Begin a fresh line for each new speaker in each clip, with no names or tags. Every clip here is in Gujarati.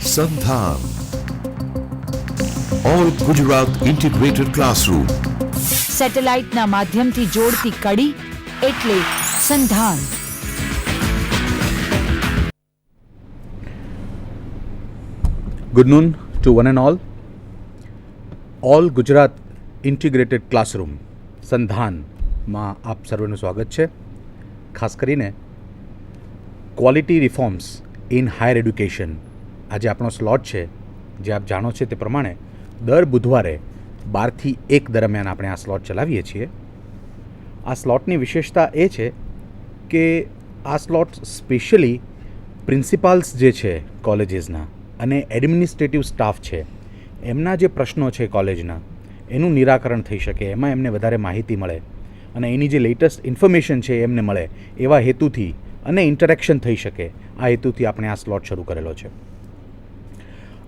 સંધાન ઓલ ગુજરાત ઇન્ટિગ્રેટેડ ક્લાસરૂમ.
સેટેલાઇટના માધ્યમથી જોડતી કડી એટલે સંધાન.
Good noon to one and all Gujarat integrated classroom સંધાનમાં આપ સર્વેનું સ્વાગત છે. ખાસ કરીને quality reforms in higher education આજે આપણો સ્લોટ છે. જે આપ જાણો છો તે પ્રમાણે દર બુધવારે 12 થી 1 દરમિયાન આપણે આ સ્લોટ ચલાવીએ છીએ. આ સ્લોટની વિશેષતા એ છે કે આ સ્લોટ સ્પેશિયલી પ્રિન્સિપાલ્સ જે છે કોલેજીસના અને એડમિનિસ્ટ્રેટિવ સ્ટાફ છે એમના જે પ્રશ્નો છે કોલેજના એનું નિરાકરણ થઈ શકે, એમાં એમને વધારે માહિતી મળે અને એની જે લેટેસ્ટ ઇન્ફોર્મેશન છે એમને મળે એવા હેતુથી અને ઇન્ટરેક્શન થઈ શકે આ હેતુથી આપણે આ સ્લોટ શરૂ કરેલો છે.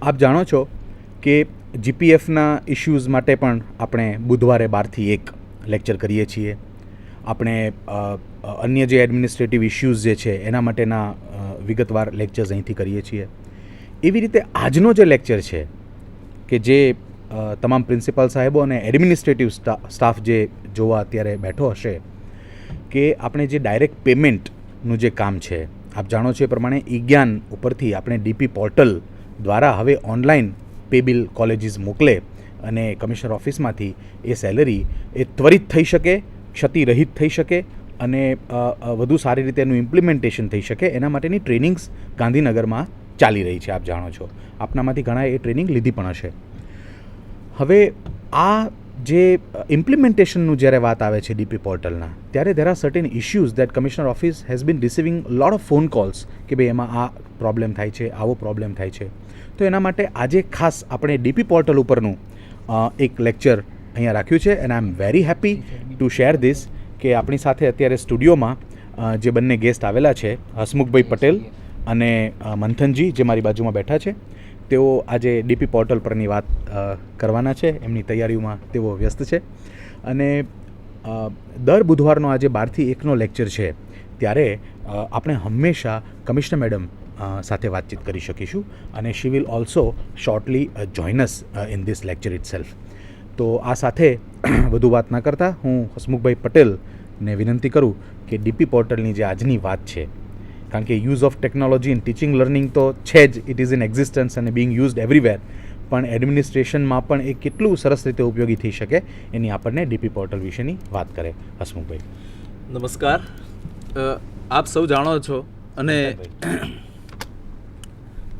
આપ જાણો છો કે જીપીએફના ઇશ્યુઝ માટે પણ આપણે બુધવારે 12 થી 1 લેક્ચર કરીએ છીએ. આપણે અન્ય જે એડમિનિસ્ટ્રેટિવ ઇશ્યુઝ જે છે એના માટેના વિગતવાર લેક્ચર્સ અહીંથી કરીએ છીએ. એવી રીતે આજનો જે લેક્ચર છે કે જે તમામ પ્રિન્સિપાલ સાહેબો અને એડમિનિસ્ટ્રેટિવ સ્ટાફ જે જોવા અત્યારે બેઠો હશે કે આપણે જે ડાયરેક્ટ પેમેન્ટનું જે કામ છે, આપ જાણો છો એ પ્રમાણે ઈ-જ્ઞાન ઉપરથી આપણે ડીપી પોર્ટલ દ્વારા હવે ઓનલાઈન પે બિલ કોલેજીસ મોકલે અને કમિશનર ઓફિસમાંથી એ સેલરી એ ત્વરિત થઈ શકે, ક્ષતિરહિત થઈ શકે અને વધુ સારી રીતે એનું ઇમ્પ્લિમેન્ટેશન થઈ શકે એના માટેની ટ્રેનિંગ્સ ગાંધીનગરમાં ચાલી રહી છે. આપ જાણો છો, આપનામાંથી ઘણા એ ટ્રેનિંગ લીધી પણ હશે. હવે આ જે ઇમ્પ્લિમેન્ટેશનનું જ્યારે વાત આવે છે ડીપી પોર્ટલના, ત્યારે there are certain issues that commissioner office has been receiving lot of phone calls કે ભાઈ એમાં આ પ્રોબ્લેમ થાય છે, આવો પ્રોબ્લેમ થાય છે. તો એના માટે આજે ખાસ આપણે ડીપી પોર્ટલ ઉપરનું એક લેક્ચર અહીંયા રાખ્યું છે and I am very happy to share this કે આપણી સાથે અત્યારે સ્ટુડિયોમાં જે બંને ગેસ્ટ આવેલા છે, હસમુખભાઈ પટેલ અને મંથનજી જે મારી બાજુમાં બેઠા છે, તેઓ આજે ડીપી પોર્ટલ પરની વાત કરવાના છે. એમની તૈયારીઓમાં તેઓ વ્યસ્ત છે અને દર બુધવારનો આજે 12 થી 1નો લેક્ચર છે ત્યારે આપણે હંમેશા કમિશનર મેડમ સાથે વાતચીત કરી શકીશું અને she will also shortly join us in this lecture itself. તો આ સાથે વધુ વાત ના કરતાં હું હસમુખભાઈ પટેલને વિનંતી કરું કે ડીપી પોર્ટલની જે આજની વાત છે, કારણ કે use of technology in teaching learning તો છે જ, ઇટ ઇઝ ઇન એક્ઝિસ્ટન્સ અને બિંગ યુઝડ એવરીવેર, પણ એડમિનિસ્ટ્રેશનમાં પણ એ કેટલું સરસ રીતે ઉપયોગી થઈ શકે એની આપણને ડીપી પોર્ટલ વિશેની વાત કરે. હસમુખભાઈ
નમસ્કાર. આપ સૌ જાણો છો અને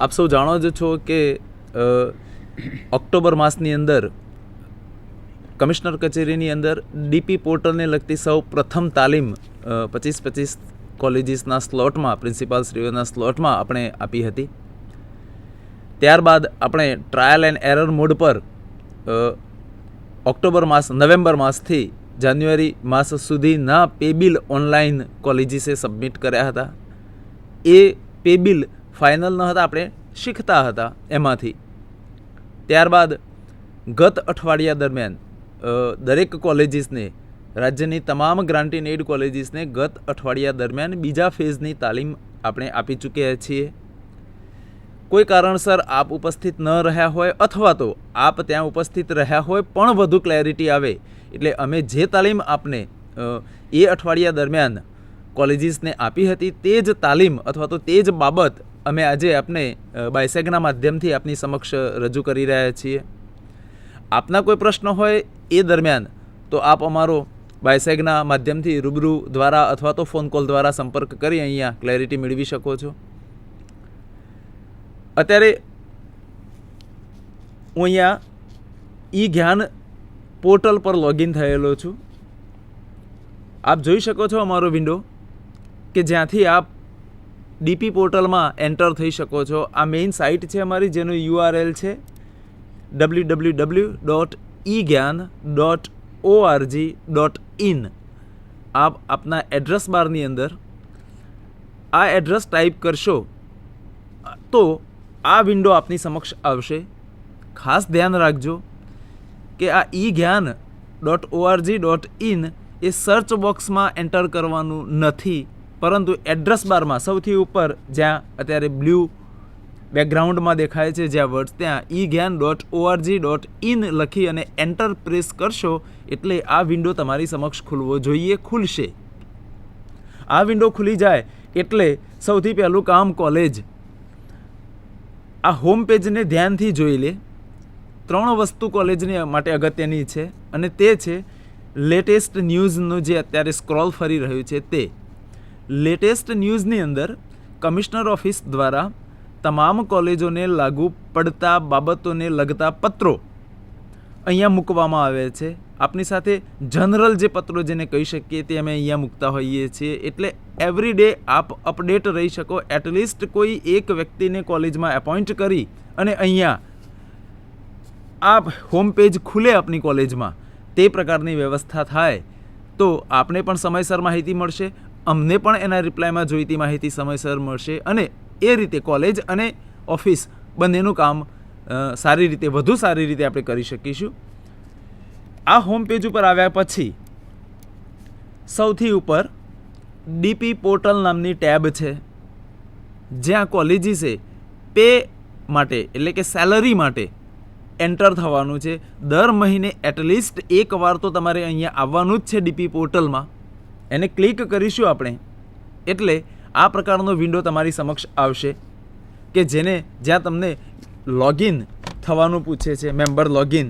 આપ સૌ જાણો જ છો કે ઓક્ટોબર માસની અંદર કમિશનર કચેરીની અંદર ડીપી પોર્ટલને લગતી સૌ પ્રથમ તાલીમ 25 કોલેજીસના સ્લોટમાં, પ્રિન્સિપાલશ્રીઓના સ્લોટમાં આપણે આપી હતી. ત્યારબાદ આપણે ટ્રાયલ એન્ડ એરર મોડ પર નવેમ્બર માસથી જાન્યુઆરી માસ સુધીના પે બિલ ઓનલાઈન કોલેજીસે સબમિટ કર્યા હતા. એ પે બિલ ફાઇનલ ન હતા, આપણે શીખતા હતા એમાંથી. ત્યારબાદ ગત અઠવાડિયા દરમિયાન દરેક કોલેજીસને, રાજ્યની તમામ ગ્રાન્ટ ઇન એડ કોલેજીસને ગત અઠવાડિયા દરમિયાન બીજા ફેઝની તાલીમ આપણે આપી ચૂક્યા છીએ. કોઈ કારણસર આપ ઉપસ્થિત ન રહ્યા હોય અથવા તો આપ ત્યાં ઉપસ્થિત રહ્યા હોય પણ વધુ ક્લેરિટી આવે એટલે અમે જે તાલીમ આપને એ અઠવાડિયા દરમિયાન કોલેજીસને આપી હતી તે જ તાલીમ અથવા તો તે જ બાબત અમે આજે આપને બાયસેગના માધ્યમથી આપની સમક્ષ રજૂ કરી રહ્યા છીએ. આપના કોઈ પ્રશ્ન હોય એ દરમિયાન તો આપ અમારો બાયસેગના માધ્યમથી રૂબરૂ દ્વારા અથવા તો ફોન કોલ દ્વારા સંપર્ક કરી અહીંયા ક્લેરિટી મેળવી શકો છો. અત્યારે હું અહીંયા ઈ-જ્ઞાન પોર્ટલ પર લોગિન થયેલો છું. આપ જોઈ શકો છો અમારો વિન્ડો કે જ્યાંથી આપ ડીપી પોર્ટલમાં એન્ટર થઈ શકો છો. આ મેઇન સાઇટ છે અમારી, જેનું URL છે www.egyan.org.in. આપ આપના એડ્રેસ બારની અંદર આ એડ્રેસ ટાઈપ કરશો તો આ વિન્ડો આપની સમક્ષ આવશે. ખાસ ધ્યાન રાખજો કે આ egyan.org.in એ સર્ચ બોક્સમાં એન્ટર કરવાનું નથી, પરંતુ એડ્રેસ બારમાં સૌથી ઉપર જ્યાં અત્યારે બ્લુ બેકગ્રાઉન્ડમાં દેખાય છે જ્યાં વર્ડ્સ ત્યાં egyan.org.in લખી અને એન્ટર પ્રેસ કરશો એટલે આ વિન્ડો તમારી સમક્ષ ખુલવો જોઈએ, ખુલશે. આ વિન્ડો ખુલી જાય એટલે સૌથી પહેલું કામ કોલેજ આ હોમ પેજને ધ્યાનથી જોઈ લે. 3 વસ્તુ કોલેજને માટે અગત્યની છે અને તે છે લેટેસ્ટ ન્યૂઝનું જે અત્યારે સ્ક્રોલ ફરી રહ્યું છે તે. લેટેસ્ટ ન્યૂઝની અંદર કમિશનર ઓફિસ દ્વારા તમામ કોલેજોને લાગુ પડતા બાબતોને લગતા પત્રો અહીંયા મૂકવામાં આવે છે. આપની સાથે જનરલ જે પત્રો જેને કહી શકીએ તે અમે અહીંયા મૂકતા હોઈએ છીએ, એટલે એવરી ડે આપ અપડેટ રહી શકો. એટલીસ્ટ કોઈ એક વ્યક્તિને કોલેજમાં એપોઇન્ટ કરી અને અહીંયા આ હોમ પેજ ખુલે આપની કોલેજમાં, તે પ્રકારની વ્યવસ્થા થાય તો આપને પણ સમયસર માહિતી મળશે, અમને પણ એના રિપ્લાયમાં જોઈતી માહિતી સમયસર મળશે અને એ રીતે કોલેજ અને ઓફિસ બંનેનું કામ સારી રીતે, વધુ સારી રીતે આપણે કરી શકીશું. આ હોમ પેજ ઉપર આવ્યા પછી સૌથી ઉપર ડીપી પોર્ટલ નામની ટેબ છે, જ્યાં કોલેજીસે પે માટે એટલે કે સેલરી માટે એન્ટર થવાનું છે. દર મહિને એટલીસ્ટ એક વાર તો તમારે અહીંયા આવવાનું જ છે ડીપી પોર્ટલમાં. એને ક્લિક કરીશું આપણે એટલે આ પ્રકારનો વિન્ડો તમારી સમક્ષ આવશે કે જ્યાં તમને લોગિન થવાનું પૂછે છે, મેમ્બર લોગિન.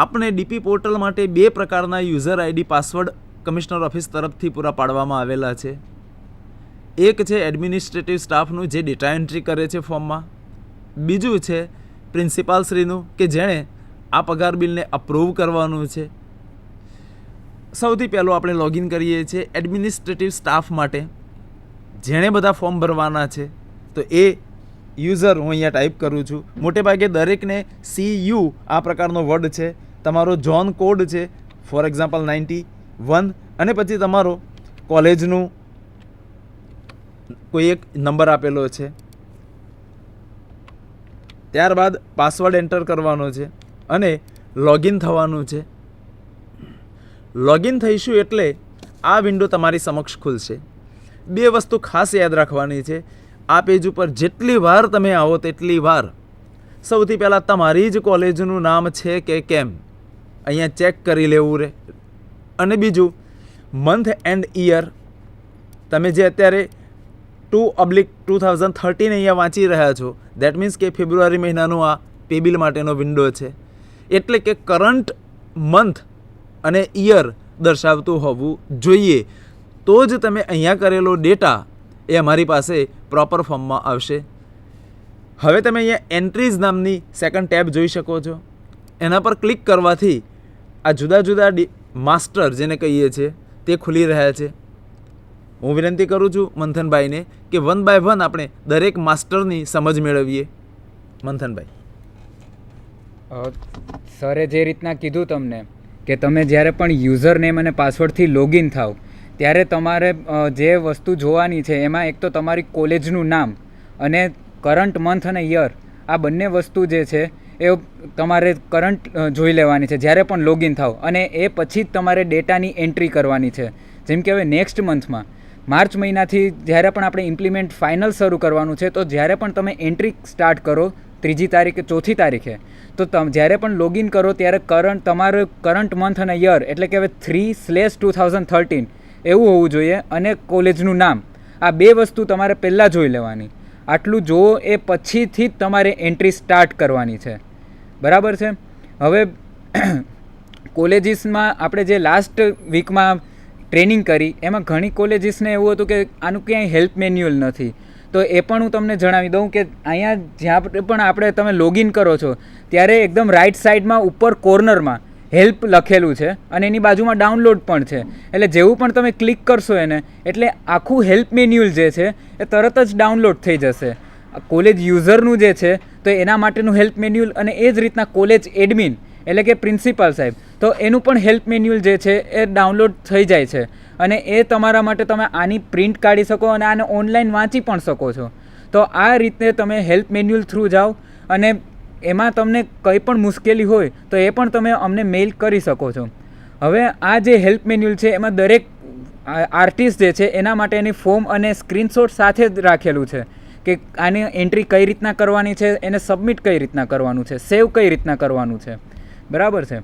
આપણે ડીપી પોર્ટલ માટે 2 પ્રકારના user ID password commissioner office તરફથી પૂરા પાડવામાં આવેલા છે. એક છે એડમિનિસ્ટ્રેટિવ સ્ટાફનું જે ડેટા એન્ટ્રી કરે છે ફોર્મમાં, બીજું છે પ્રિન્સિપાલ શ્રીનું કે જેણે આ પગાર બિલને અપ્રૂવ કરવાનું છે. સૌથી પહેલું આપણે લોગિન કરીએ છીએ એડમિનિસ્ટ્રેટિવ સ્ટાફ માટે, જેણે બધા ફોર્મ ભરવાના છે. તો એ યુઝર હું અહીંયા ટાઈપ કરું છું. મોટે ભાગે દરેકને CU આ પ્રકારનો વર્ડ છે, તમારો ઝોન કોડ છે, ફોર એક્ઝામ્પલ 91 અને પછી તમારો કોલેજનું કોઈ એક નંબર આપેલો છે. ત્યારબાદ પાસવર્ડ એન્ટર કરવાનો છે અને લોગિન થવાનું છે. લોગિન થઈશું એટલે આ વિન્ડો તમારી સમક્ષ ખુલશે. 2 વસ્તુ ખાસ યાદ રાખવાની છે. આ પેજ ઉપર જેટલી વાર તમે આવો તેટલી વાર સૌથી પહેલાં તમારી જ કોલેજનું નામ છે કે કેમ અહીંયા ચેક કરી લેવું રહે. અને બીજું મંથ એન્ડ યર, તમે જે અત્યારે 2/2013 અહીંયા વાંચી રહ્યા છો, દેટ મીન્સ કે ફેબ્રુઆરી મહિનાનું આ પે બિલ માટેનો વિન્ડો છે. એટલે કે કરંટ મંથ અને યર દર્શાવતું હોવું જોઈએ, તો જ તમે અહીંયા કરેલો ડેટા એ અમારી પાસે પ્રોપર ફોર્મમાં આવશે. હવે તમે અહીંયા એન્ટ્રીઝ નામની સેકન્ડ ટેબ જોઈ શકો છો. એના પર ક્લિક કરવાથી આ જુદા જુદા માસ્ટર જેને કહીએ છીએ તે ખુલી રહ્યા છે. હું વિનંતી કરું છું મંથનભાઈને કે 1 by 1 આપણે દરેક માસ્ટરની સમજ મેળવીએ. મંથનભાઈ.
સરે જે રીતના કીધું તમને કે તમે જ્યારે પણ યુઝર નેમ અને પાસવર્ડથી લોગિન થાવ ત્યારે તમારે જે વસ્તુ જોવાની છે એમાં એક તો તમારી કોલેજનું નામ અને કરંટ મંથ અને યર, આ બંને વસ્તુ જે છે એ તમારે કરંટ જોઈ લેવાની છે જ્યારે પણ લોગિન થાવ. અને એ પછી જ તમારે ડેટાની એન્ટ્રી કરવાની છે. જેમ કે હવે નેક્સ્ટ મંથમાં માર્ચ મહિનાથી જ્યારે પણ આપણે ઇમ્પ્લિમેન્ટ ફાઇનલ શરૂ કરવાનું છે, તો જ્યારે પણ તમે એન્ટ્રી સ્ટાર્ટ કરો 3જી તારીખે 4થી તારીખે, તો જ્યારે પણ લોગિન કરો ત્યારે તમારું કરંટ મંથ અને યર એટલે કે હવે 3/2013 એવું હોવું જોઈએ અને કોલેજનું નામ, આ 2 વસ્તુ તમારે પહેલાં જોઈ લેવાની. આટલું જુઓ એ પછીથી જ તમારે એન્ટ્રી સ્ટાર્ટ કરવાની છે. બરાબર છે. હવે કોલેજીસમાં આપણે જે લાસ્ટ વીકમાં ટ્રેનિંગ કરી એમાં ઘણી કોલેજીસને એવું હતું કે આનું ક્યાંય હેલ્પ મેન્યુઅલ નથી. તો એ પણ હું તમને જણાવી દઉં કે અહીંયા જ્યાં પણ આપણે તમે લોગિન કરો છો ત્યારે એકદમ રાઈટ સાઈડમાં ઉપર કોર્નરમાં હેલ્પ લખેલું છે અને એની બાજુમાં ડાઉનલોડ પણ છે. એટલે જેવું પણ તમે ક્લિક કરશો એને એટલે આખું હેલ્પ મેન્યુઅલ જે છે એ તરત જ ડાઉનલોડ થઈ જશે. કોલેજ યુઝરનું જે છે તો એના માટેનું હેલ્પ મેન્યુઅલ અને એ જ રીતના કોલેજ એડમિન એટલે કે પ્રિન્સિપાલ સાહેબ, તો એનું પણ હેલ્પ મેન્યુઅલ જે છે એ ડાઉનલોડ થઈ જાય છે અને એ તમારા માટે તમે આની પ્રિન્ટ કાઢી શકો અને આને ઓનલાઈન વાંચી પણ શકો છો. તો આ રીતે તમે હેલ્પ મેન્યુઅલ થ્રુ જાઓ અને એમાં તમને કંઈ પણ મુશ્કેલી હોય તો એ પણ તમે અમને મેઇલ કરી શકો છો. હવે આ જે હેલ્પ મેન્યુઅલ છે એમાં દરેક આર્ટિસ્ટ જે છે એના માટેની ફોર્મ અને સ્ક્રીનશોટ સાથે જ રાખેલું છે કે આની એન્ટ્રી કઈ રીતના કરવાની છે, એને સબમિટ કઈ રીતના કરવાનું છે, સેવ કઈ રીતના કરવાનું છે, બરાબર છે.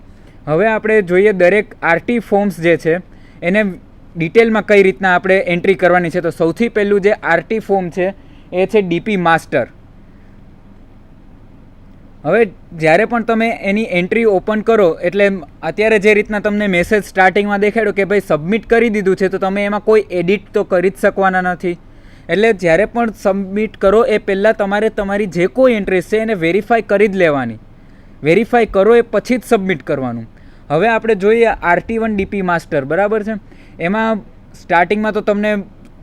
હવે આપણે જોઈએ દરેક આરટી ફોર્મ્સ જે છે એને ડિટેલમાં કઈ રીતના આપણે એન્ટ્રી કરવાની છે. તો સૌથી પહેલું જે આરટી ફોર્મ છે એ છે ડીપી માસ્ટર. હવે જ્યારે પણ તમે એની એન્ટ્રી ઓપન કરો એટલે અત્યારે જે રીતના તમને મેસેજ સ્ટાર્ટિંગમાં દેખાડ્યો કે ભાઈ સબમિટ કરી દીધું છે, તો તમે એમાં કોઈ એડિટ તો કરી જ શકવાના નથી. એટલે જ્યારે પણ સબમિટ કરો એ પહેલાં તમારે તમારી જે કોઈ એન્ટ્રી છે એને વેરીફાઈ કરી જ લેવાની. વેરીફાઈ કરો એ પછી જ સબમિટ કરવાનું. હવે આપણે જોઈએ RT1 ડીપી માસ્ટર, બરાબર છે. એમાં સ્ટાર્ટિંગમાં તો તમને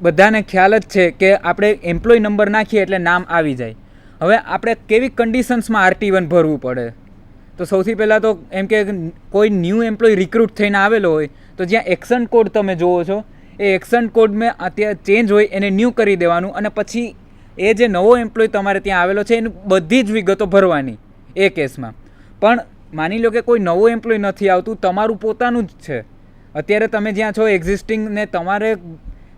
બધાને ખ્યાલ જ છે કે આપણે એમ્પ્લોય નંબર નાખીએ એટલે નામ આવી જાય. હવે આપણે કેવી કન્ડિશન્સમાં RT1 ભરવું પડે? તો સૌથી પહેલાં તો એમ કે કોઈ ન્યૂ એમ્પ્લોય રિક્રુટ થઈને આવેલો હોય તો જ્યાં એક્શન કોડ તમે જુઓ છો એ એક્શન કોડમાં અત્યારે ચેન્જ હોય એને ન્યૂ કરી દેવાનું, અને પછી એ જે નવો એમ્પ્લોય તમારે ત્યાં આવેલો છે એની બધી જ વિગતો ભરવાની એ કેસમાં. પણ માની લો કે કોઈ નવો એમ્પ્લોય નથી આવતું, તમારું પોતાનું જ છે, અત્યારે તમે જ્યાં છો એક્ઝિસ્ટિંગ ને તમારે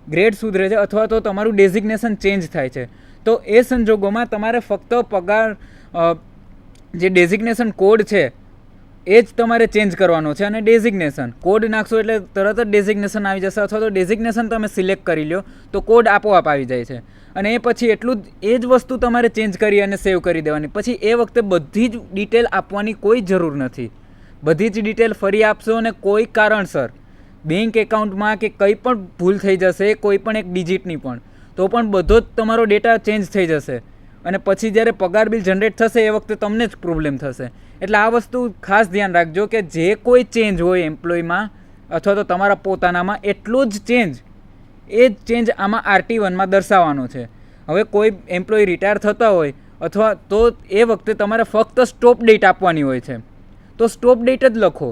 ગ્રેડ સુધરે છે અથવા તો તમારું ડેઝિગ્નેશન ચેન્જ થાય છે, તો એ સંજોગોમાં તમારે ફક્ત પગાર જે ડેઝિગ્નેશન કોડ છે એ જ તમારે ચેન્જ કરવાનો છે. અને ડેઝિગ્નેશન કોડ નાખશો એટલે તરત જ ડેઝિગ્નેશન આવી જશે, અથવા તો ડેઝિગ્નેશન તમે સિલેક્ટ કરી લો તો કોડ આપોઆપ આવી જાય છે. અને એ પછી એટલું જ એ જ વસ્તુ તમારે ચેન્જ કરી અને સેવ કરી દેવાની. પછી એ વખતે બધી જ ડિટેલ આપવાની કોઈ જરૂર નથી. બધી જ ડિટેલ ફરી આપશો અને કોઈ કારણસર બેંક એકાઉન્ટમાં કે કંઈ પણ ભૂલ થઈ જશે, કોઈ પણ એક ડિજિટની પણ, તો પણ બધો જ તમારો ડેટા ચેન્જ થઈ જશે. અને પછી જ્યારે પગાર બિલ જનરેટ થશે એ વખતે તમને જ પ્રોબ્લેમ થશે. એટલે આ વસ્તુ ખાસ ધ્યાન રાખજો કે જે કોઈ ચેન્જ હોય એમ્પ્લોયમાં અથવા તો તમારા પોતાનામાં, એટલો જ ચેન્જ એ જ ચેન્જ આમાં RT1માં દર્શાવવાનો છે. હવે કોઈ એમ્પ્લોય રિટાયર થતા હોય અથવા તો એ વખતે તમારે ફક્ત સ્ટોપ ડેટ આપવાની હોય છે, તો સ્ટોપ ડેટ જ લખો.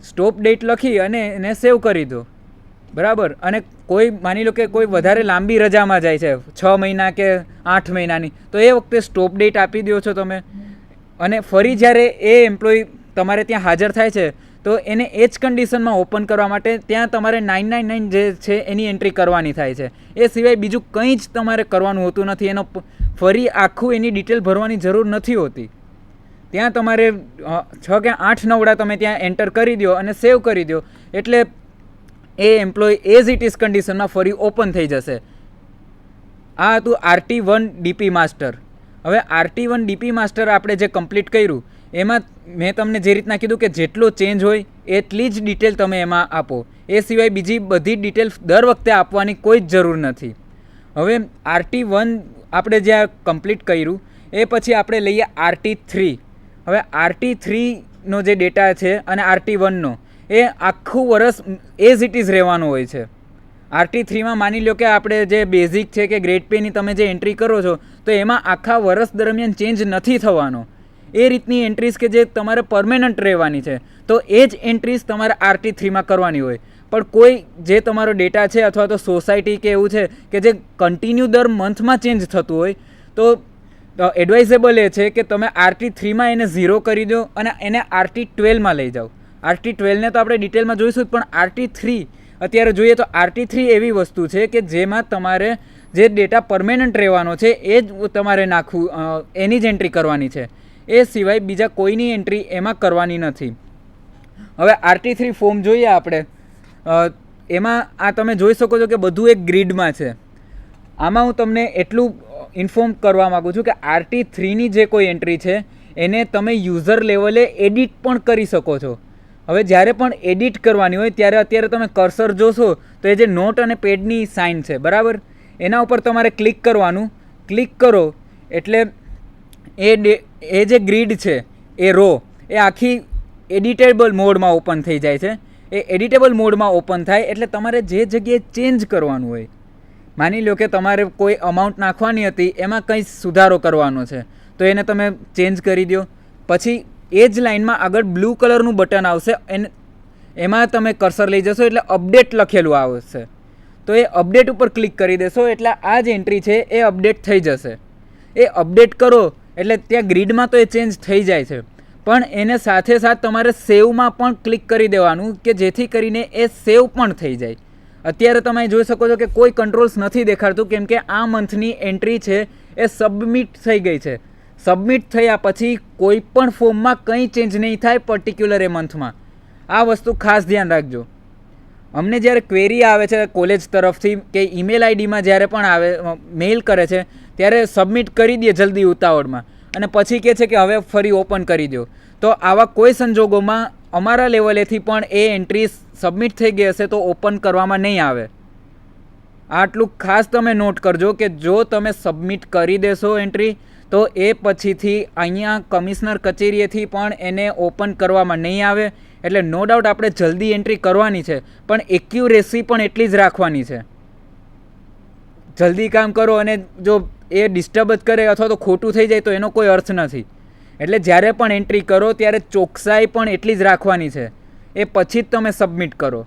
સ્ટોપ ડેટ લખી અને એને સેવ કરી દો, બરાબર. અને કોઈ માની લો કે કોઈ વધારે લાંબી રજામાં જાય છે 6 મહિના કે 8 મહિનાની, તો એ વખતે સ્ટોપ ડેટ આપી દો છો તમે. અને ફરી જ્યારે એ એમ્પ્લોય તમારે ત્યાં હાજર થાય છે તો એને એ જ કન્ડિશનમાં ઓપન કરવા માટે ત્યાં તમારે 999 જે છે એની એન્ટ્રી કરવાની થાય છે. એ સિવાય બીજું કંઈ જ તમારે કરવાનું હોતું નથી. એનો ફરી આખું એની ડિટેલ ભરવાની જરૂર નથી હોતી. ત્યાં તમારે 6 કે 8 નવડા તમે ત્યાં એન્ટર કરી દો અને સેવ કરી દો એટલે એ એમ્પ્લોય એઝ ઇટ ઇઝ કન્ડિશનમાં ફરી ઓપન થઈ જશે. આ હતું RT1 ડીપી માસ્ટર. હવે RT1 ડીપી માસ્ટર આપણે જે કમ્પ્લીટ કર્યું એમાં મેં તમને જે રીતના કીધું કે જેટલો ચેન્જ હોય એટલી જ ડિટેલ તમે એમાં આપો. એ સિવાય બીજી બધી ડિટેલ દર વખતે આપવાની કોઈ જ જરૂર નથી. હવે RT1 આપણે જ્યાં કમ્પ્લીટ કર્યું એ પછી આપણે લઈએ RT3. હવે RT3નો જે ડેટા છે અને RT1નો એ આખું વર્ષ એઝ ઇટ ઇઝ રહેવાનું હોય છે. RT3માં માની લો કે આપણે જે બેઝિક છે કે ગ્રેડ પેની તમે જે એન્ટ્રી કરો છો તો એમાં આખા વર્ષ દરમિયાન ચેન્જ નથી થવાનો. એ રીતની એન્ટ્રીઝ કે જે તમારે પરમેનન્ટ રહેવાની છે તો એ જ એન્ટ્રીઝ તમારે RT3માં કરવાની હોય. પણ કોઈ જે તમારો ડેટા છે અથવા તો સોસાયટી કે એવું છે કે જે કન્ટિન્યુ દર મંથમાં ચેન્જ થતું હોય તો એડવાઇઝેબલ એ છે કે તમે RT3માં એને 0 કરી દો અને એને RT12માં લઈ જાઓ. RT12ને તો આપણે ડિટેલમાં જોઈશું, પણ RT3 અત્યારે જોઈએ તો RT3 એવી વસ્તુ છે કે જેમાં તમારે જે ડેટા પરમેનન્ટ રહેવાનો છે એ જ તમારે નાખવું, એની જ એન્ટ્રી કરવાની છે. એ સિવાય બીજા કોઈની એન્ટ્રી એમાં કરવાની નથી. હવે RT3 ફોર્મ જોઈએ આપણે. એમાં આ તમે જોઈ શકો છો કે બધું એક ગ્રીડમાં છે. આમાં હું તમને એટલું ઇન્ફોર્મ કરવા માગું છું કે RT3ની જે કોઈ એન્ટ્રી છે એને તમે યુઝર લેવલે એડિટ પણ કરી શકો છો. હવે જ્યારે પણ એડિટ કરવાની હોય ત્યારે અત્યારે તમે કર્સર જોશો તો એ જે નોટ અને પેડની સાઇન છે, બરાબર, એના ઉપર તમારે ક્લિક કરવાનું. ક્લિક કરો એટલે એ જે ગ્રીડ છે એ રો એ આખી એડિટેબલ મોડમાં ઓપન થઈ જાય છે. એ એડિટેબલ મોડમાં ઓપન થાય એટલે તમારે જે જગ્યાએ ચેન્જ કરવાનું હોય, માની લો કે તમારે કોઈ અમાઉન્ટ નાખવાની હતી એમાં કંઈ સુધારો કરવાનો છે તો એને તમે ચેન્જ કરી દો. પછી એ જ લાઇનમાં આગળ બ્લુ કલરનું બટન આવશે, એમાં તમે કર્સર લઈ જશો એટલે અપડેટ લખેલું આવશે. તો એ અપડેટ ઉપર ક્લિક કરી દેશો એટલે આ જે એન્ટ્રી છે એ અપડેટ થઈ જશે. એ અપડેટ કરો એટલે ત્યાં ગ્રીડમાં તો એ ચેન્જ થઈ જાય છે, પણ એને સાથે સાથ તમારે સેવમાં પણ ક્લિક કરી દેવાનું કે જેથી કરીને એ સેવ પણ થઈ જાય. અત્યારે તમે જોઈ શકો છો કે કોઈ કંટ્રોલ્સ નથી દેખાડતું, કેમ કે આ મંથની એન્ટ્રી છે એ સબમિટ થઈ ગઈ છે. સબમિટ થયા પછી કોઈ પણ ફોર્મમાં કંઈ ચેન્જ નહીં થાય પર્ટિક્યુલર એ મંથમાં. આ વસ્તુ ખાસ ધ્યાન રાખજો. અમને જ્યારે ક્વેરી આવે છે કોલેજ તરફથી કે ઈમેલ આઈડીમાં જ્યારે પણ આવે મેઇલ કરે છે ત્યારે સબમિટ કરી દે જલ્દી ઉતાવળમાં, અને પછી કહે છે કે હવે ફરી ઓપન કરી દો. તો આવા કોઈ સંજોગોમાં અમારા લેવલેથી પણ એ એન્ટ્રી સબમિટ થઈ ગઈ હશે તો ઓપન કરવામાં નહીં આવે. આટલું ખાસ તમે નોટ કરજો કે જો તમે સબમિટ કરી દેશો એન્ટ્રી તો એ પછીથી અહીંયા કમિશનર કચેરીએથી પણ એને ઓપન કરવામાં નહીં આવે. એટલે નો ડાઉટ આપણે જલ્દી એન્ટ્રી કરવાની છે, પણ એક્યુરેસી પણ એટલી જ રાખવાની છે. જલ્દી કામ કરો અને જો એ ડિસ્ટર્બ જ કરે અથવા તો ખોટું થઈ જાય તો એનો કોઈ અર્થ નથી. એટલે જ્યારે પણ એન્ટ્રી કરો ત્યારે ચોકસાઈ પણ એટલી જ રાખવાની છે, એ પછી જ તમે સબમિટ કરો.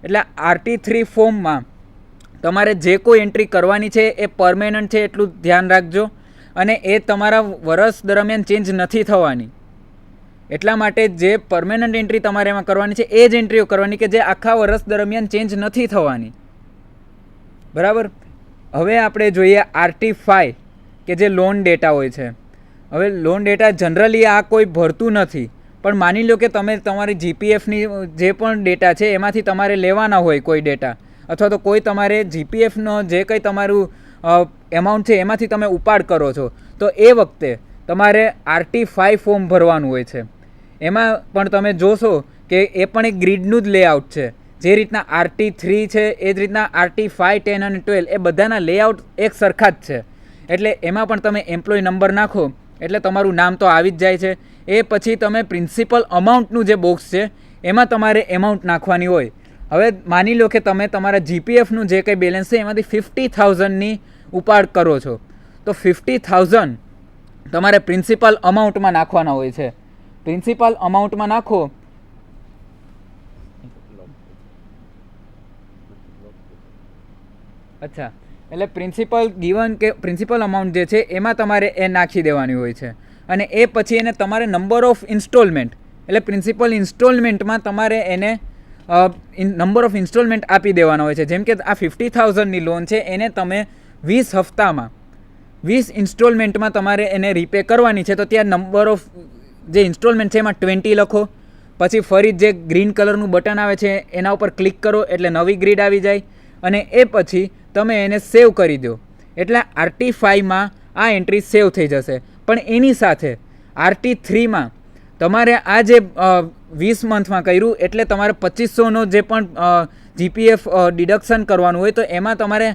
એટલે RT3 ફોર્મમાં તમારે જે કોઈ એન્ટ્રી કરવાની છે એ પરમેનન્ટ છે એટલું ધ્યાન રાખજો, અને એ તમારા વર્ષ દરમિયાન ચેન્જ નથી થવાની. એટલા માટે જે પરમેનન્ટ એન્ટ્રી તમારે એમાં કરવાની છે એ જ એન્ટ્રીઓ કરવાની કે જે આખા વર્ષ દરમિયાન ચેન્જ નથી થવાની. બરાબર. હવે આપણે જોઈએ RT5 કે જે લોન ડેટા હોય છે. હવે લોન ડેટા જનરલી આ કોઈ ભરતું નથી, પણ માની લો કે તમે તમારી GPFની જે પણ ડેટા છે એમાંથી તમારે લેવાના હોય કોઈ ડેટા, અથવા તો કોઈ તમારે GPFનો જે કંઈ તમારું એમાઉન્ટ છે એમાંથી તમે ઉપાડ કરો છો, તો એ વખતે તમારે RT5 ફોર્મ ભરવાનું હોય છે. એમાં પણ તમે જોશો કે એ પણ એક ગ્રીડનું જ લેઆઉટ છે. જે રીતના RT3 છે એ જ રીતના RT5, 10 અને 12 એ બધાના લેઆઉટ એક સરખા જ છે. એટલે એમાં પણ તમે એમ્પ્લોય નંબર નાખો એટલે તમારું નામ તો આવી જ જાય છે. એ પછી તમે પ્રિન્સિપલ અમાઉન્ટનું જે બોક્સ છે એમાં તમારે એમાઉન્ટ નાખવાની હોય. હવે માની લો કે તમે તમારા GPFનું જે કંઈ બેલેન્સ છે એમાંથી 50,000ની ઉપાડ કરો છો, તો 50,000 તમારે પ્રિન્સિપલ અમાઉન્ટમાં નાખવાના હોય છે. પ્રિન્સિપલ અમાઉન્ટમાં નાખો અચ્છા, એટલે પ્રિન્સિપલ ગિવન કે પ્રિન્સિપલ અમાઉન્ટ જે છે એમાં તમારે એ નાખી દેવાની હોય છે. અને એ પછી એને તમારે નંબર ઓફ ઇન્સ્ટોલમેન્ટ એટલે પ્રિન્સિપલ ઇન્સ્ટોલમેન્ટમાં તમારે એને નંબર ઓફ ઇન્સ્ટોલમેન્ટ આપી દેવાના હોય છે. જેમ કે આ 50,000ની લોન છે એને તમે 20 હપ્તામાં 20 ઇન્સ્ટોલમેન્ટમાં તમારે એને રીપે કરવાની છે, તો ત્યાં નંબર ઓફ જે ઇન્સ્ટોલમેન્ટ છે એમાં 20 લખો. પછી ફરી જે ગ્રીન કલરનું બટન આવે છે એના ઉપર ક્લિક કરો એટલે નવી ગ્રીડ આવી જાય, અને એ પછી તમે એને સેવ કરી દો એટલે RT5માં આ એન્ટ્રી સેવ થઈ જશે. પણ એની સાથે RT3માં તમારે આ જે 20 મંથમાં કર્યું એટલે તમારે 2500નો જે પણ GPF ડિડક્શન કરવાનું હોય તો એમાં તમારે